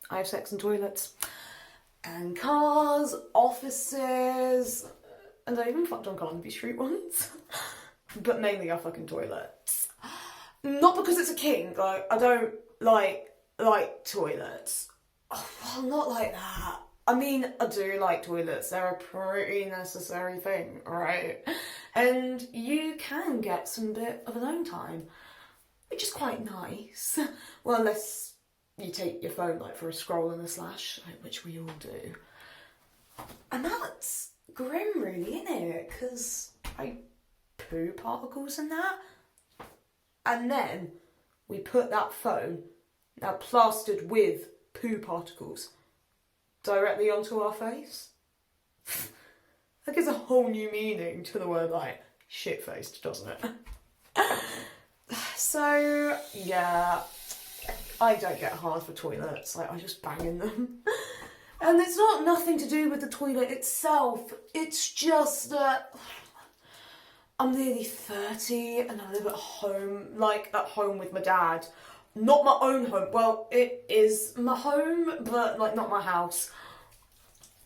I have sex in toilets. And cars, offices, and I even fucked on Carnaby Street once. But mainly I fucking toilets. Not because it's a kink, like, I don't like toilets. Oh, well, not like that. I mean, I do like toilets. They're a pretty necessary thing, right? And you can get some bit of alone time, which is quite nice. Well, unless you take your phone like for a scroll and a slash, like, which we all do. And that's grim, really, isn't it? Because I poo particles in that. And then we put that phone, now plastered with poo particles, directly onto our face. That gives a whole new meaning to the word, like, shit-faced, doesn't it? So, yeah, I don't get hard for toilets, like, I just bang in them. And it's not nothing to do with the toilet itself, it's just that I'm nearly 30 and I live at home, like at home with my dad. Not my own home, well, it is my home, but like not my house.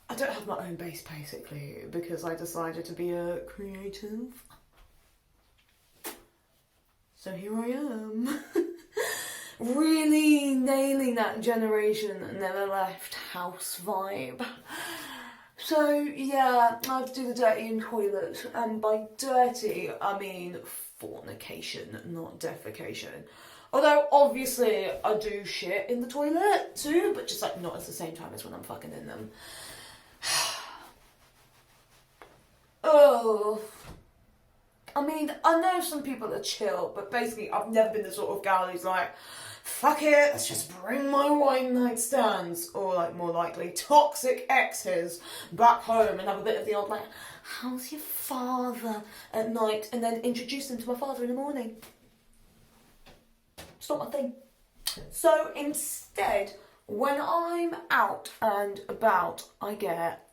I don't have my own base basically because I decided to be a creative. So here I am. Really nailing that generation that never left house vibe. So yeah, I have to do the dirty in toilets, and by dirty I mean fornication, not defecation. Although obviously I do shit in the toilet too, but just like not at the same time as when I'm fucking in them. Oh, I mean, I know some people are chill, but basically I've never been the sort of gal who's like, fuck it, let's just bring my one night stands, or like more likely toxic exes back home and have a bit of the old like, how's your father at night, and then introduce them to my father in the morning. It's not my thing. So instead, when I'm out and about, I get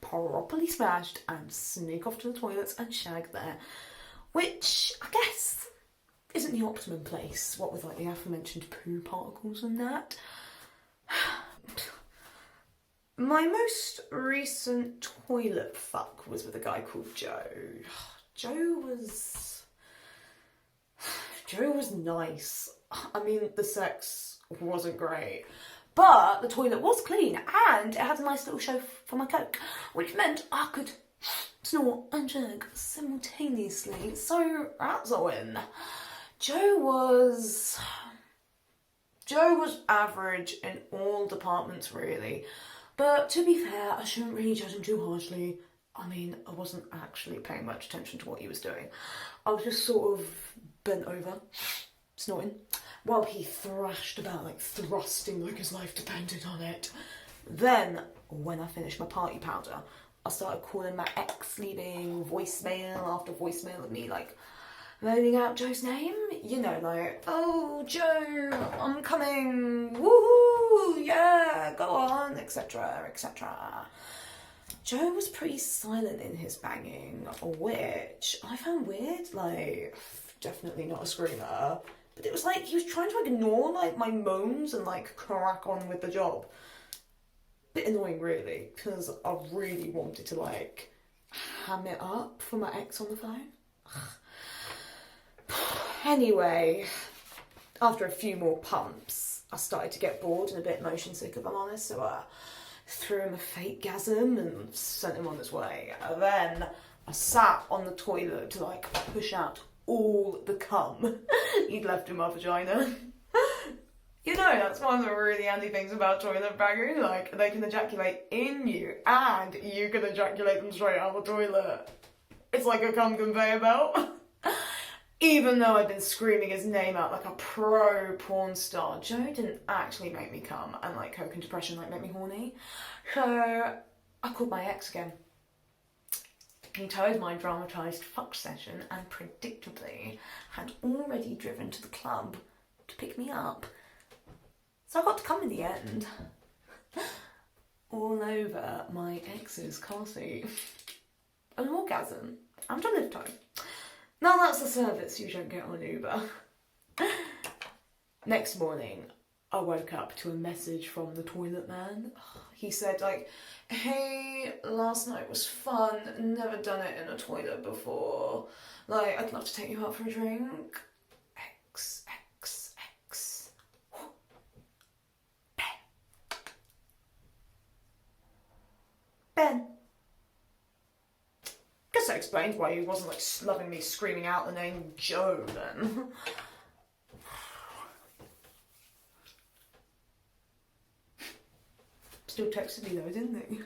properly smashed and sneak off to the toilets and shag there, which I guess isn't the optimum place, what with like the aforementioned poo particles and that. My most recent toilet fuck was with a guy called Joe. Joe was nice. I mean, the sex wasn't great, but the toilet was clean and it had a nice little show for my coke, which meant I could snort and jerk simultaneously, so that's a win. Joe was average in all departments really, but to be fair, I shouldn't really judge him too harshly. I mean, I wasn't actually paying much attention to what he was doing. I was just sort of bent over, snorting, while he thrashed about, like thrusting like his life depended on it. Then, when I finished my party powder, I started calling my ex, leaving voicemail after voicemail of me, like, moaning out Joe's name. You know, like, oh, Joe, I'm coming, woohoo, yeah, go on, etc., etc. Joe was pretty silent in his banging, which I found weird, like, definitely not a screamer, but it was like he was trying to ignore, like, my moans and, like, crack on with the job. Bit annoying, really, because I really wanted to, like, ham it up for my ex on the phone. Anyway, after a few more pumps, I started to get bored and a bit motion sick, if I'm honest, so I threw him a fake gasm and sent him on his way. And then I sat on the toilet to, like, push out all the cum he'd left in my vagina. You know, that's one of the really handy things about toilet banging, like, they can ejaculate in you, and you can ejaculate them straight out of the toilet. It's like a cum conveyor belt. Even though I'd been screaming his name out like a pro porn star, Joe didn't actually make me come, and like coke and depression like make me horny. So I called my ex again. He told my dramatised fuck session and predictably had already driven to the club to pick me up. So I got to come in the end. All over my ex's car seat. An orgasm and a lift home. Now that's a service you don't get on Uber. Next morning, I woke up to a message from the toilet man. He said, like, hey, last night was fun, never done it in a toilet before. Like, I'd love to take you out for a drink. X. Ben. Guess that explains why he wasn't like lovingly screaming out the name Joe then. Still texted me though, didn't he?